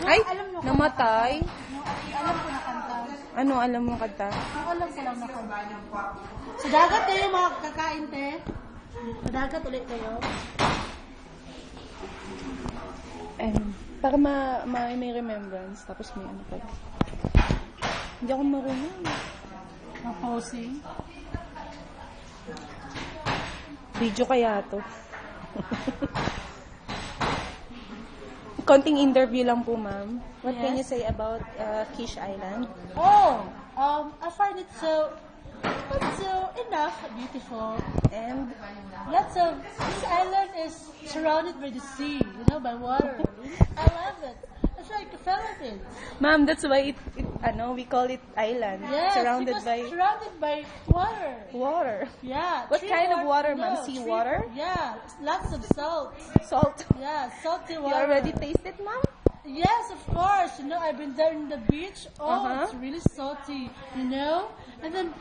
Ay, alam mo namatay. Alam ko na kanta. Ano alam mo kanta? Alam ko lang na kanta. Sa dagat kayo mga kakain, te. Sa dagat ulit kayo. Para may remembrance, tapos may ano pa. Hindi ako marunong. Posing. Video kaya to. Konting interview lang po, ma'am. What can you say about Kish Island? I find it so enough beautiful, And lots of this island is surrounded by the sea, by water. I love it. It's like the Philippines. ma'am, that's why we call it island. Yes, Surrounded because by surrounded by water. water. Yeah. What kind of water, ma'am? Sea water? Yeah, lots of salt. Salt. Yeah, salty You water. already tasted, ma'am? Yes, of course. I've been there in the beach. Uh-huh. It's really salty. And then,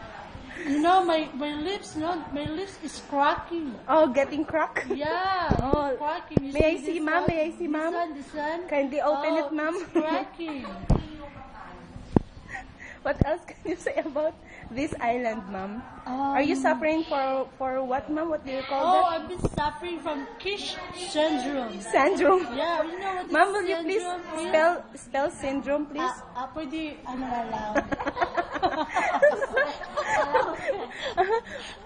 my lips. My lips is cracking. Oh, getting crack? Yeah, Oh, it's cracking. You may I this see, ma'am? one? May I see, ma'am? This one. Kindly open it, ma'am. It's cracking. What else can you say about this island, ma'am? Are you Um, suffering for what, ma'am? What do you call that? I've been suffering from Kish syndrome. Syndrome. Yeah, you know what Ma'am, this will you please syndrome is? spell syndrome, please? Pwede, lang.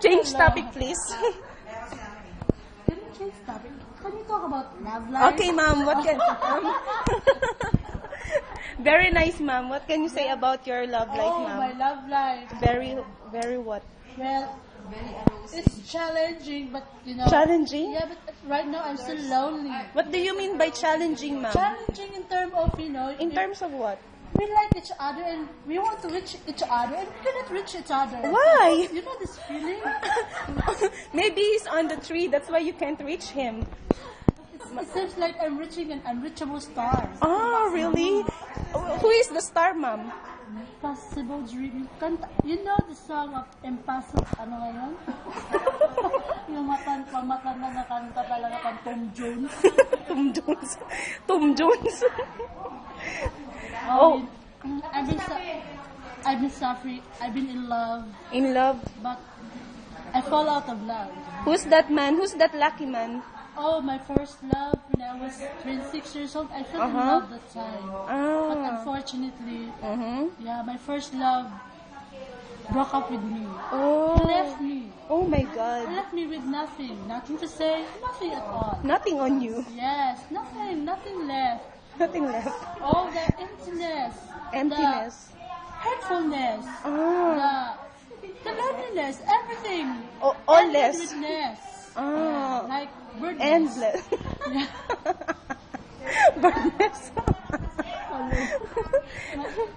Change topic, please. Can you change topic? Can you talk about love life? Okay, ma'am. What can? Very nice, ma'am. What can you say about your love life, My ma'am? love life. Very what? Well, it's challenging, but Challenging? Yeah, but right now I'm still lonely. What do you mean by challenging, ma'am? Challenging in terms of, In terms of what? we like each other and we want to reach each other and we cannot reach each other. Why? You know this feeling? Maybe he's on the tree. That's why you can't reach him. It seems like I'm reaching an unreachable star. Oh, really? Who is the star, ma'am? Impossible dream. You know the song of Impossible, ano ngayon? Yung pamatan na kanta talaga pang Tom Jones. Tom Jones. Tom Jones. Oh, I've been suffering. I've been in love, in love. but I fall out of love. Who's that man? Who's that lucky man? My first love when I was 26 years old, I fell in love that time. But Ah. unfortunately, Uh-huh. my first love broke up with me. Oh. He left me. Oh my He God. left me with nothing. Nothing to say, nothing at all. Nothing on you. Yes, nothing left. Nothing left. All the emptiness. Emptiness. The hurtfulness. Ah. The loneliness. Everything. Oh, all less. Endlessness. Ah. Like birdness. Endless. Yeah. Birdness.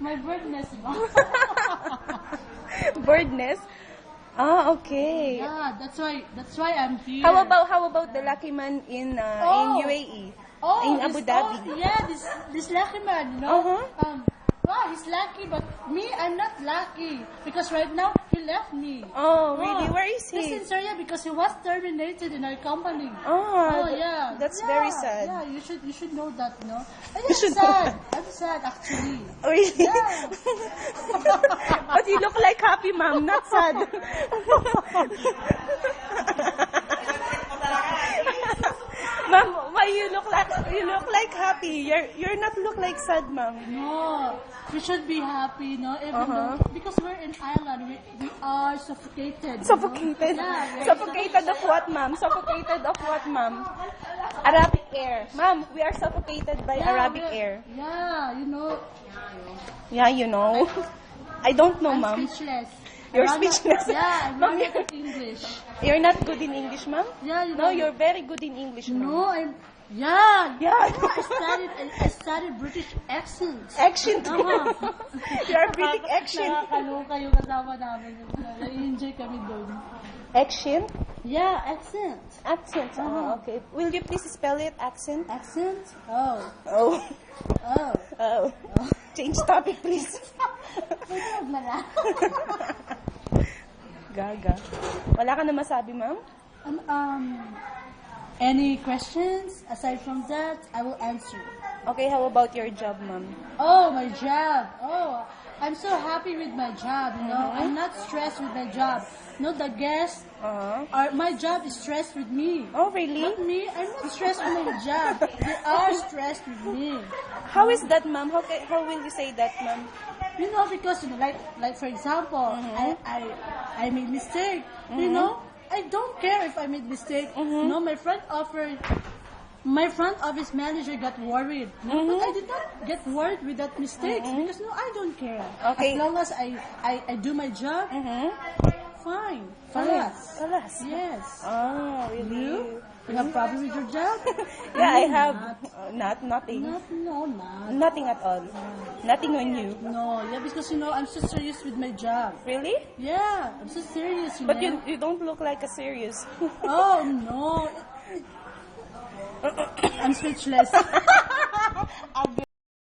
My birdness. Birdness. Ah, okay. Yeah, that's why I'm here. How about the lucky man in UAE? In Abu Dhabi. This lucky man, Uh-huh. He's lucky, but me, I'm not lucky because right now he left me. Oh, really? Where is He's he? in Syria because he was terminated in our company. Oh, Yeah. That's Yeah, very sad. Yeah, you should know that, no? And You should know that. I'm sad actually. Really? Yeah. But you look like happy, ma'am, not sad. Ma'am, why you look like happy? You're not look like sad, ma'am. No, we should be happy, no? Even though, because we're in Ireland, we are suffocated. Suffocated. Yeah, Suffocated of what, ma'am? Suffocated of what, ma'am? Arabic air. Ma'am, we are suffocated by Arabic air. Yeah, Yeah, you know. I don't know, I'm ma'am. speechless. You're I'm not- speechless. Yeah, I'm Ma'am, not good at English. You're not good in English, ma'am? Yeah, No, you're very good in English, ma'am. No, I'm. Yeah. Yeah. I studied British accents. Action. Uh-huh. You're British action. Nakakaloka yung kasama namin. Na-enjoy kami doon. Action? Yeah, accent. Accent. Oh, okay. Will you please spell it? Accent? Accent? Oh. Oh. Oh. Oh. Change topic, please. Pwede magmala. Gaga. Wala ka na masabi, ma'am? Any questions? Aside from that, I will answer. Okay, how about your job, ma'am? Oh, my job. Oh, I'm so happy with my job, you know. I'm not stressed with my job. No, the guests, my job is stressed with me. Oh, really? Not me. I'm not stressed with my job. They are stressed with me. How is that, ma'am? How will you say that, ma'am? You know, because, you know, like for example, I made mistake. You know, I don't care if I made mistake. You know, my front office manager got worried. But I did not get worried with that mistake because, no, I don't care. Okay. As long as I do my job, fine. Falas. Alas. Yes. Oh, really? You have problem with your job? Yeah, I have. Not. Nothing. Not. Nothing at all. Nothing on you. No, yeah, because, you know, I'm so serious with my job. Really? Yeah, I'm so serious, you But know. you don't look like a serious. Oh, no. I'm speechless.